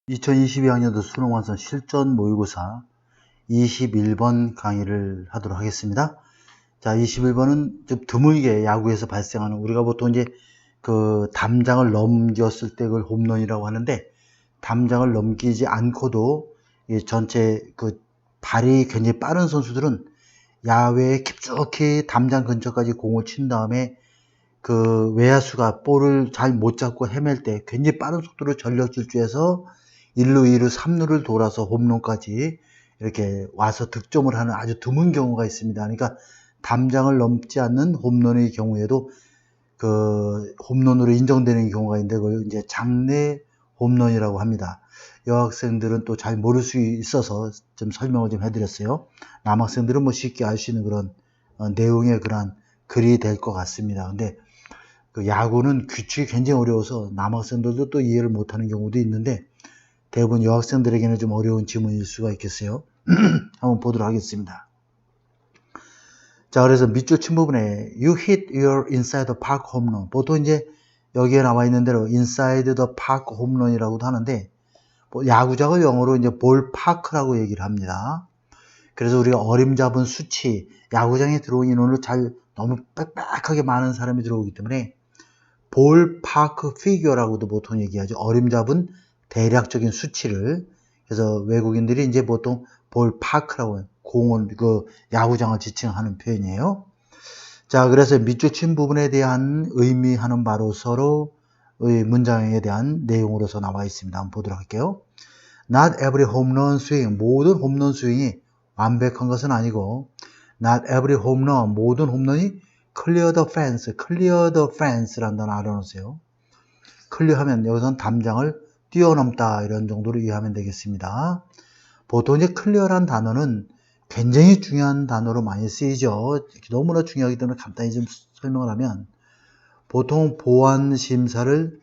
2022학년도 수능 완성 실전 모의고사 21번 강의를 하도록 하겠습니다. 자, 21번은 좀 드물게 야구에서 발생하는, 우리가 보통 이제 그 담장을 넘겼을 때 그걸 홈런이라고 하는데, 담장을 넘기지 않고도 이 전체 그 발이 굉장히 빠른 선수들은 야외에 깊숙이 담장 근처까지 공을 친 다음에 그 외야수가 볼을 잘 못 잡고 헤맬 때 굉장히 빠른 속도로 전력 질주해서 1루, 2루, 3루를 돌아서 홈런까지 이렇게 와서 득점을 하는 아주 드문 경우가 있습니다. 그러니까 담장을 넘지 않는 홈런의 경우에도 그 홈런으로 인정되는 경우가 있는데 그걸 이제 장내 홈런이라고 합니다. 여학생들은 또 잘 모를 수 있어서 좀 설명을 좀 해드렸어요. 남학생들은 뭐 쉽게 알 수 있는 그런 내용의 그런 글이 될 것 같습니다. 근데 그 야구는 규칙이 굉장히 어려워서 남학생들도 또 이해를 못하는 경우도 있는데 대부분 여학생들에게는 좀 어려운 지문일 수가 있겠어요. 한번 보도록 하겠습니다. 자, 그래서 밑줄 친 부분에 You hit your inside the park home run. 보통 이제 여기에 나와 있는 대로 inside the park home run이라고도 하는데 야구장을 영어로 이제 볼 파크라고 얘기를 합니다. 그래서 우리가 어림잡은 수치, 야구장에 들어온 인원을 잘 너무 빽빽하게 많은 사람이 들어오기 때문에 볼 파크 피규어라고도 보통 얘기하죠. 어림잡은 대략적인 수치를. 그래서 외국인들이 이제 보통 볼 파크라고 해요. 공원, 그 야구장을 지칭하는 표현이에요. 자, 그래서 밑줄 친 부분에 대한 의미하는 바로서로의 문장에 대한 내용으로서 나와 있습니다. 한번 보도록 할게요. Not every home run swing, 모든 홈런 스윙이 완벽한 것은 아니고 Not every home run, 모든 홈런이 clear the fence, clear the fence라는 단어 알아놓으세요. 클리어하면 여기서는 담장을 뛰어넘다 이런 정도로 이해하면 되겠습니다. 보통 이제 클리어란 단어는 굉장히 중요한 단어로 많이 쓰이죠. 너무나 중요하기 때문에 간단히 좀 설명을 하면 보통 보안 심사를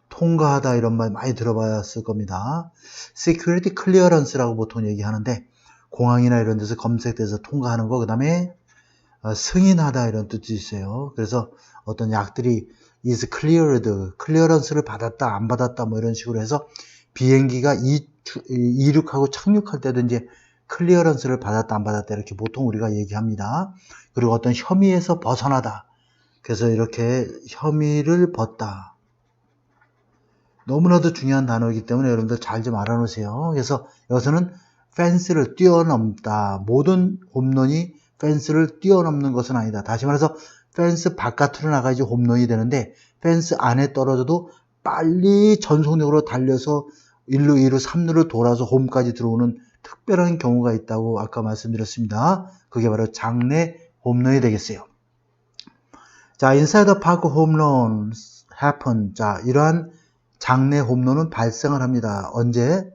통과하다 이런 말 많이 들어봤을 겁니다. Security Clearance라고 보통 얘기하는데 공항이나 이런 데서 검색돼서 통과하는 거, 그 다음에 승인하다 이런 뜻이 있어요. 그래서 어떤 약들이 is cleared, 클리어런스를 받았다 안 받았다 뭐 이런 식으로 해서 비행기가 이륙하고 착륙할 때도 이제 클리어런스를 받았다 안 받았다 이렇게 보통 우리가 얘기합니다. 그리고 어떤 혐의에서 벗어나다, 그래서 이렇게 혐의를 벗다, 너무나도 중요한 단어이기 때문에 여러분들 잘 좀 알아놓으세요. 그래서 여기서는 펜스를 뛰어넘다, 모든 홈런이 펜스를 뛰어넘는 것은 아니다. 다시 말해서 펜스 바깥으로 나가야지 홈런이 되는데 펜스 안에 떨어져도 빨리 전속력으로 달려서 1루, 2루, 3루를 돌아서 홈까지 들어오는 특별한 경우가 있다고 아까 말씀드렸습니다. 그게 바로 장내 홈런이 되겠어요. 자, inside the park home runs happen. 자, 이러한 장내 홈런은 발생을 합니다. 언제?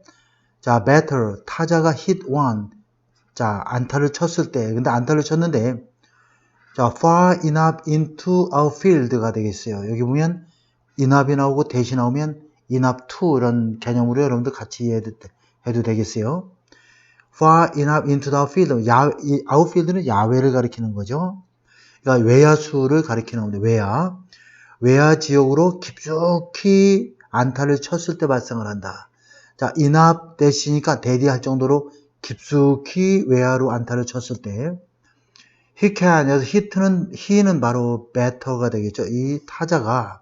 자, batter, 타자가 hit one. 자, 안타를 쳤을 때, 근데 안타를 쳤는데, 자, far enough into a field가 되겠어요. 여기 보면 enough이 나오고 대시 나오면 enough to 이런 개념으로 여러분들 같이 이해해도 되겠어요. far enough into the field. outfield는 야외를 가리키는 거죠. 그러니까 외야수를 가리키는 건데, 외야 지역으로 깊숙이 안타를 쳤을 때 발생을 한다. 자, enough 대시니까 대디할 정도로 깊숙이 외야로 안타를 쳤을 때, he can, 여기서 he는 바로 batter가 되겠죠. 이 타자가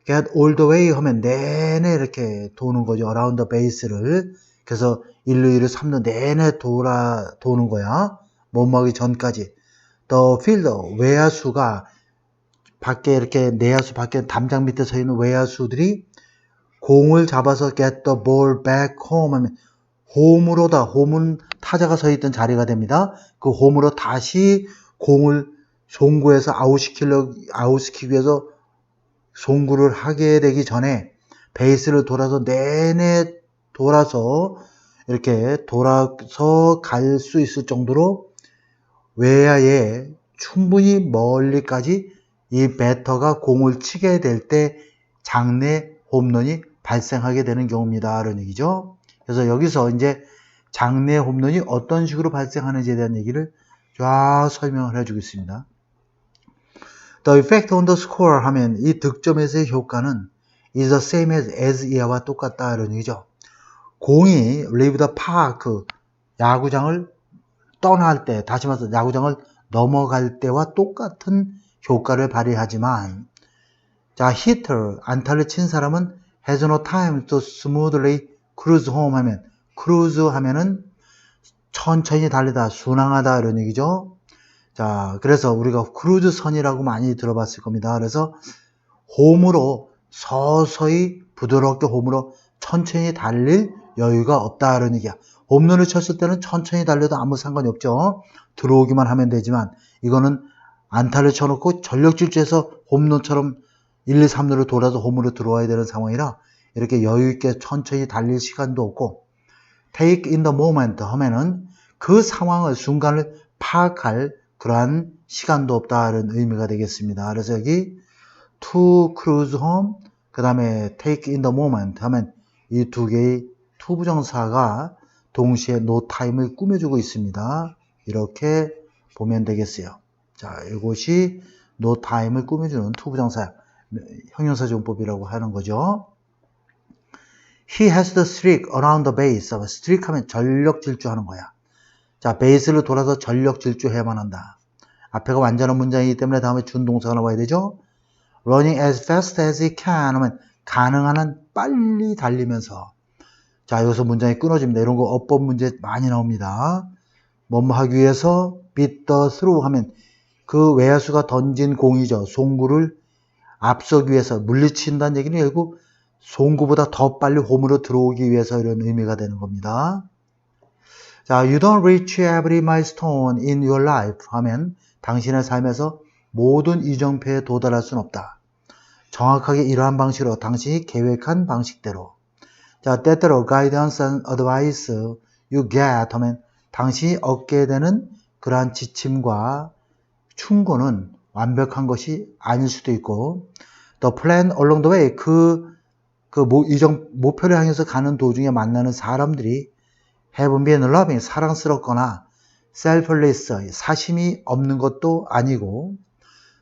get all the way 하면 내내 이렇게 도는 거죠. around the base를. 그래서 1루, 2루, 3루 내내 도는 거야. 몸하기 전까지. the fielder, 외야수가 밖에 이렇게 내야수 밖에 담장 밑에 서 있는 외야수들이 공을 잡아서 get the ball back home 하면 홈으로다. 홈은 타자가 서 있던 자리가 됩니다. 그 홈으로 다시 공을 송구해서 아웃시키기 위해서 송구를 하게 되기 전에 베이스를 돌아서 내내 돌아서 이렇게 돌아서 갈 수 있을 정도로 외야에 충분히 멀리까지 이 배터가 공을 치게 될 때 장내 홈런이 발생하게 되는 경우입니다. 이런 얘기죠. 그래서 여기서 이제 장내 홈런이 어떤 식으로 발생하는지에 대한 얘기를 쫙 설명을 해주겠습니다. The effect on the score 하면 이 득점에서의 효과는 is the same as 이하와 똑같다 이런 얘기죠. 공이 leave the park, 야구장을 떠날 때, 다시 말해서 야구장을 넘어갈 때와 똑같은 효과를 발휘하지만, 자, hitter, 안타를 친 사람은 has no time to smoothly cruise home 하면, cruise 하면은 천천히 달리다, 순항하다 이런 얘기죠. 자, 그래서 우리가 크루즈 선이라고 많이 들어봤을 겁니다. 그래서 홈으로 서서히 부드럽게 홈으로 천천히 달릴 여유가 없다 이런 얘기야. 홈런을 쳤을 때는 천천히 달려도 아무 상관이 없죠. 들어오기만 하면 되지만 이거는 안타를 쳐놓고 전력 질주해서 홈런처럼 1, 2, 3루를 돌아서 홈으로 들어와야 되는 상황이라 이렇게 여유 있게 천천히 달릴 시간도 없고 take in the moment 하면은 그 상황을 순간을 파악할 그러한 시간도 없다는 의미가 되겠습니다. 그래서 여기 to cruise home 그 다음에 take in the moment 하면 이 두 개의 to 부정사가 동시에 no time을 꾸며주고 있습니다. 이렇게 보면 되겠어요. 자, 이것이 no time을 꾸며주는 to 부정사 형용사정법이라고 하는 거죠. He has the streak around the base. streak 하면 전력 질주하는 거야. 자, 베이스를 돌아서 전력 질주해야만 한다. 앞에가 완전한 문장이기 때문에 다음에 준동사가 나와야 되죠. Running as fast as he can 하면 가능한 한 빨리 달리면서. 자, 여기서 문장이 끊어집니다. 이런 거 어법 문제 많이 나옵니다. 뭐뭐 하기 위해서 beat the through 하면 그 외야수가 던진 공이죠. 송구를 앞서기 위해서 물리친다는 얘기는 결국 송구보다 더 빨리 홈으로 들어오기 위해서 이런 의미가 되는 겁니다. 자, you don't reach every milestone in your life 하면 당신의 삶에서 모든 이정표에 도달할 수는 없다. 정확하게 이러한 방식으로 당신이 계획한 방식대로. 자, 때때로 guidance and advice you get 하면 당신이 얻게 되는 그러한 지침과 충고는 완벽한 것이 아닐 수도 있고 the plan along the way 목표를 향해서 가는 도중에 만나는 사람들이 have been loving, 사랑스럽거나 selfless, 사심이 없는 것도 아니고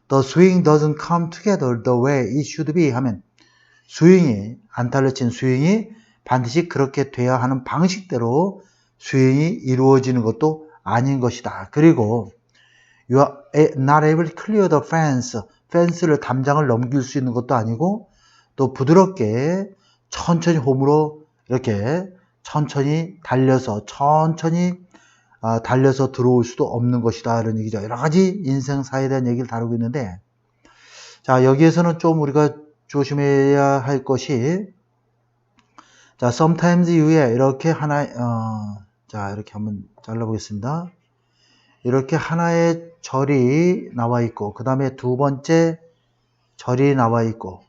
the swing doesn't come together the way it should be 하면 안타를 친 스윙이 반드시 그렇게 돼야 하는 방식대로 스윙이 이루어지는 것도 아닌 것이다. 그리고 you are not able to clear the fence를 담장을 넘길 수 있는 것도 아니고 또 부드럽게 천천히 홈으로 이렇게 천천히 달려서 들어올 수도 없는 것이다 이런 얘기죠. 여러 가지 인생사에 대한 얘기를 다루고 있는데 자, 여기에서는 좀 우리가 조심해야 할 것이 자, sometimes 이후에 이렇게 자, 이렇게 한번 잘라보겠습니다. 이렇게 하나의 절이 나와 있고 그 다음에 두 번째 절이 나와 있고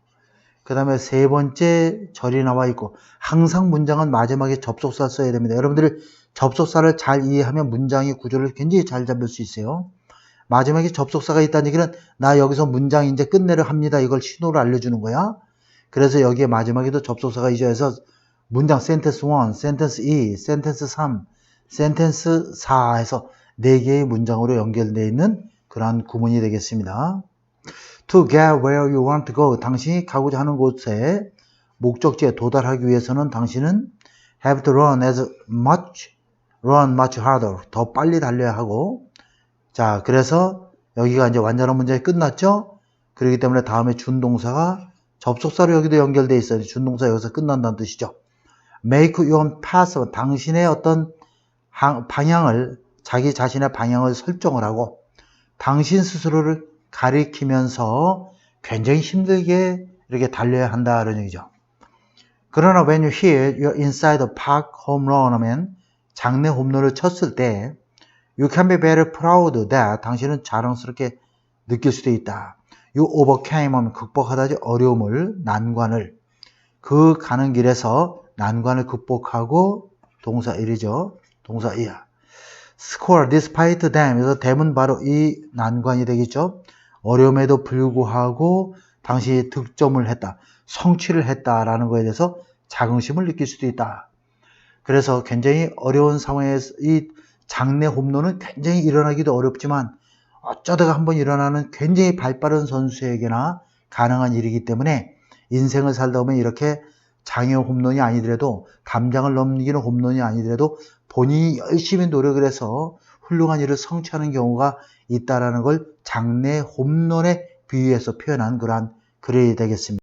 그 다음에 세 번째 절이 나와 있고 항상 문장은 마지막에 접속사 써야 됩니다. 여러분들이 접속사를 잘 이해하면 문장의 구조를 굉장히 잘 잡을 수 있어요. 마지막에 접속사가 있다는 얘기는 나 여기서 문장 이제 끝내려 합니다. 이걸 신호를 알려주는 거야. 그래서 여기에 마지막에도 접속사가 있어서 문장 센텐스 1, 센텐스 2, 센텐스 3, 센텐스 4 해서 4개의 문장으로 연결되어 있는 그러한 구문이 되겠습니다. To get where you want to go. 당신이 가고자 하는 곳에 목적지에 도달하기 위해서는 당신은 have to run much harder. 더 빨리 달려야 하고. 자, 그래서 여기가 이제 완전한 문장이 끝났죠? 그렇기 때문에 다음에 준동사가 접속사로 여기도 연결되어 있어요. 준동사 여기서 끝난다는 뜻이죠. Make your own path. 당신의 어떤 자기 자신의 방향을 설정을 하고 당신 스스로를 가리키면서 굉장히 힘들게 이렇게 달려야 한다 이런 얘기죠. 그러나 when you hit your inside the park home run 하면 장내 홈런을 쳤을 때 you can be very proud that 당신은 자랑스럽게 느낄 수도 있다. You overcame 하면 극복하다지 어려움을 난관을 그 가는 길에서 난관을 극복하고 동사 1이죠. 동사 2야. score despite them. 그래서 them은 바로 이 난관이 되겠죠. 어려움에도 불구하고 당신이 득점을 했다. 성취를 했다라는 거에 대해서 자긍심을 느낄 수도 있다. 그래서 굉장히 어려운 상황에서 이 장내 홈런은 굉장히 일어나기도 어렵지만 어쩌다가 한번 일어나는 굉장히 발빠른 선수에게나 가능한 일이기 때문에 인생을 살다 보면 이렇게 장애 홈런이 아니더라도 담장을 넘기는 홈런이 아니더라도 본인이 열심히 노력을 해서 훌륭한 일을 성취하는 경우가 있다라는 걸 장래 홈런에 비유해서 표현한 그러한 글이 되겠습니다.